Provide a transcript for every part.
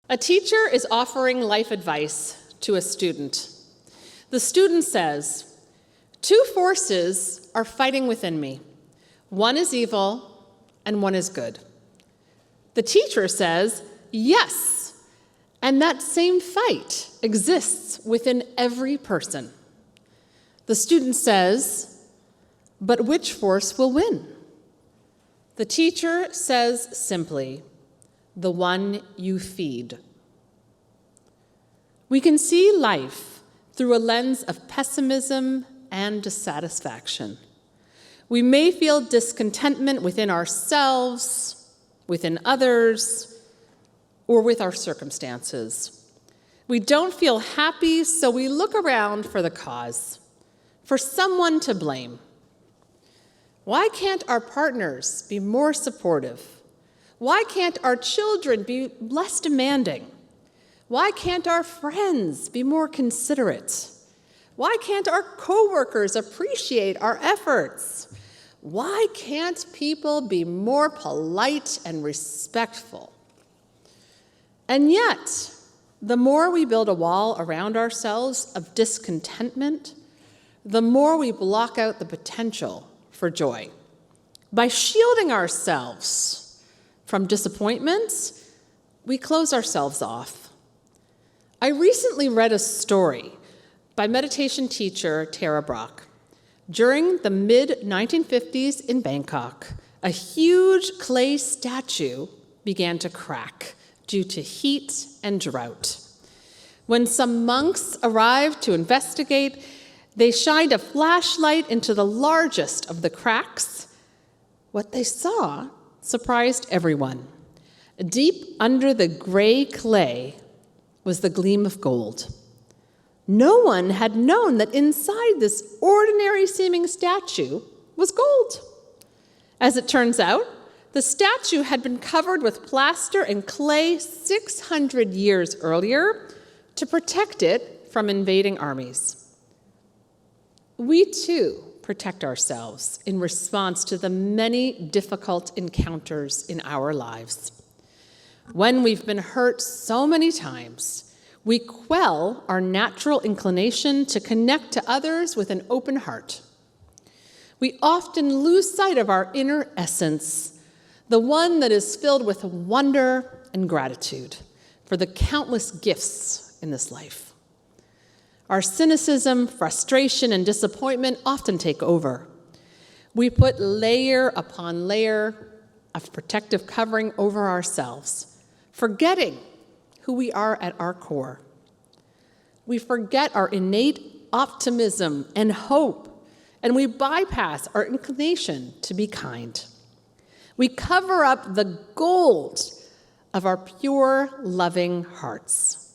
A teacher is offering life advice to a student. The student says, "Two forces are fighting within me. One is evil and one is good." The teacher says, "Yes, and that same fight exists within every person." The student says, "But which force will win?" The teacher says simply, "The one you feed." We can see life through a lens of pessimism and dissatisfaction. We may feel discontentment within ourselves, within others, or with our circumstances. We don't feel happy, so we look around for the cause, for someone to blame. Why can't our partners be more supportive? Why can't our children be less demanding? Why can't our friends be more considerate? Why can't our coworkers appreciate our efforts? Why can't people be more polite and respectful? And yet, the more we build a wall around ourselves of discontentment, the more we block out the potential for joy. By shielding ourselves from disappointments, we close ourselves off. I recently read a story by meditation teacher Tara Brach. During the mid-1950s in Bangkok, a huge clay statue began to crack due to heat and drought. When some monks arrived to investigate, they shined a flashlight into the largest of the cracks. What they saw surprised everyone. Deep under the gray clay was the gleam of gold. No one had known that inside this ordinary-seeming statue was gold. As it turns out, the statue had been covered with plaster and clay 600 years earlier to protect it from invading armies. We too protect ourselves in response to the many difficult encounters in our lives. When we've been hurt so many times, we quell our natural inclination to connect to others with an open heart. We often lose sight of our inner essence, the one that is filled with wonder and gratitude for the countless gifts in this life. Our cynicism, frustration, and disappointment often take over. We put layer upon layer of protective covering over ourselves, forgetting who we are at our core. We forget our innate optimism and hope, and we bypass our inclination to be kind. We cover up the gold of our pure, loving hearts.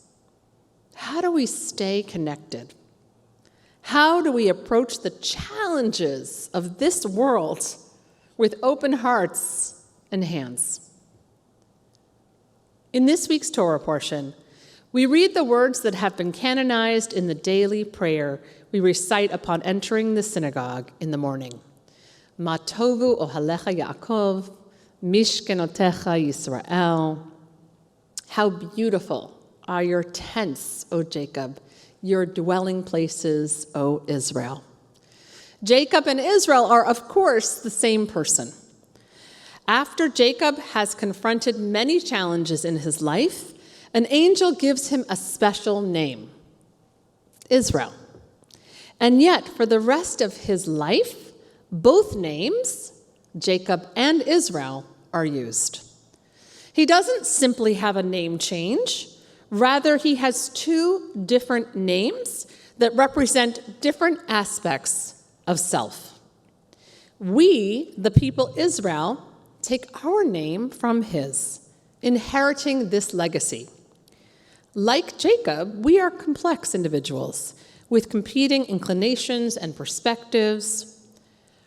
How do we stay connected? How do we approach the challenges of this world with open hearts and hands? In this week's Torah portion, we read the words that have been canonized in the daily prayer we recite upon entering the synagogue in the morning. Ma tovu ohalecha Yaakov, mishkenotecha Yisrael. How beautiful are your tents, O Jacob, your dwelling places, O Israel. Jacob and Israel are, of course, the same person. After Jacob has confronted many challenges in his life, an angel gives him a special name, Israel. And yet, for the rest of his life, both names, Jacob and Israel, are used. He doesn't simply have a name change. Rather, he has two different names that represent different aspects of self. We, the people Israel, take our name from his, inheriting this legacy. Like Jacob, we are complex individuals with competing inclinations and perspectives.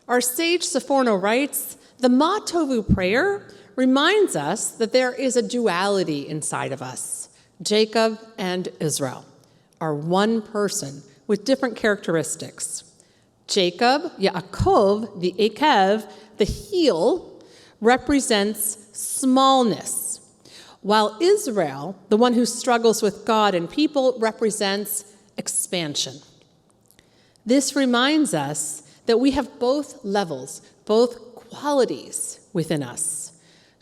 Our sage Sephorno writes, the Ma Tovu prayer reminds us that there is a duality inside of us. Jacob and Israel are one person with different characteristics. Jacob, Yaakov, the Akev, the heel, represents smallness, while Israel, the one who struggles with God and people, represents expansion. This reminds us that we have both levels, both qualities within us.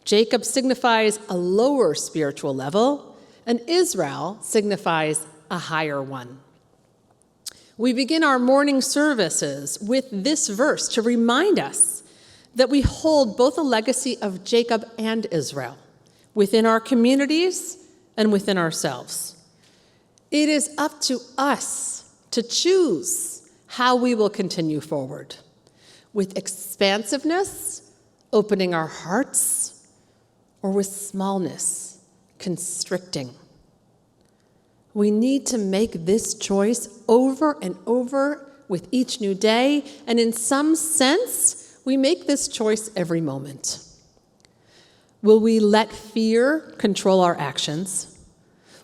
Jacob signifies a lower spiritual level, and Israel signifies a higher one. We begin our morning services with this verse to remind us that we hold both a legacy of Jacob and Israel within our communities and within ourselves. It is up to us to choose how we will continue forward, with expansiveness, opening our hearts, or with smallness, constricting. We need to make this choice over and over with each new day, and in some sense, we make this choice every moment. Will we let fear control our actions?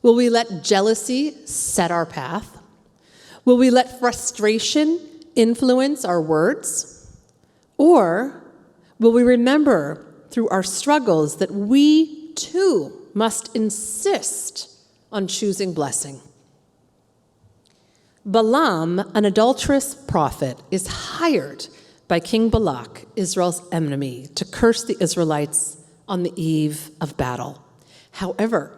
Will we let jealousy set our path? Will we let frustration influence our words? Or will we remember through our struggles that we too must insist on choosing blessing? Balam, an adulterous prophet, is hired by King Balak, Israel's enemy, to curse the Israelites on the eve of battle. However,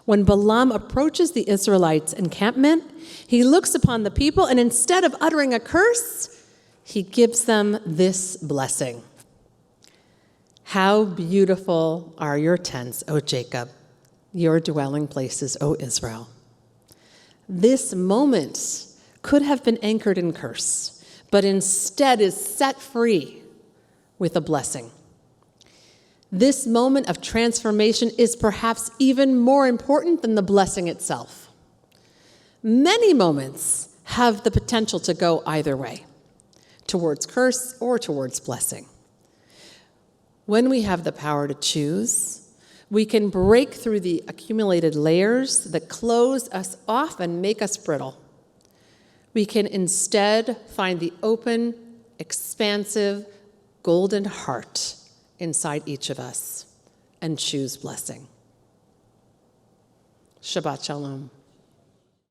when Balam approaches the Israelites' encampment, he looks upon the people, and instead of uttering a curse, he gives them this blessing. How beautiful are your tents, O Jacob, your dwelling places, O Israel. This moment could have been anchored in curse, but instead is set free with a blessing. This moment of transformation is perhaps even more important than the blessing itself. Many moments have the potential to go either way, towards curse or towards blessing. When we have the power to choose, we can break through the accumulated layers that close us off and make us brittle. We can instead find the open, expansive, golden heart inside each of us and choose blessing. Shabbat Shalom.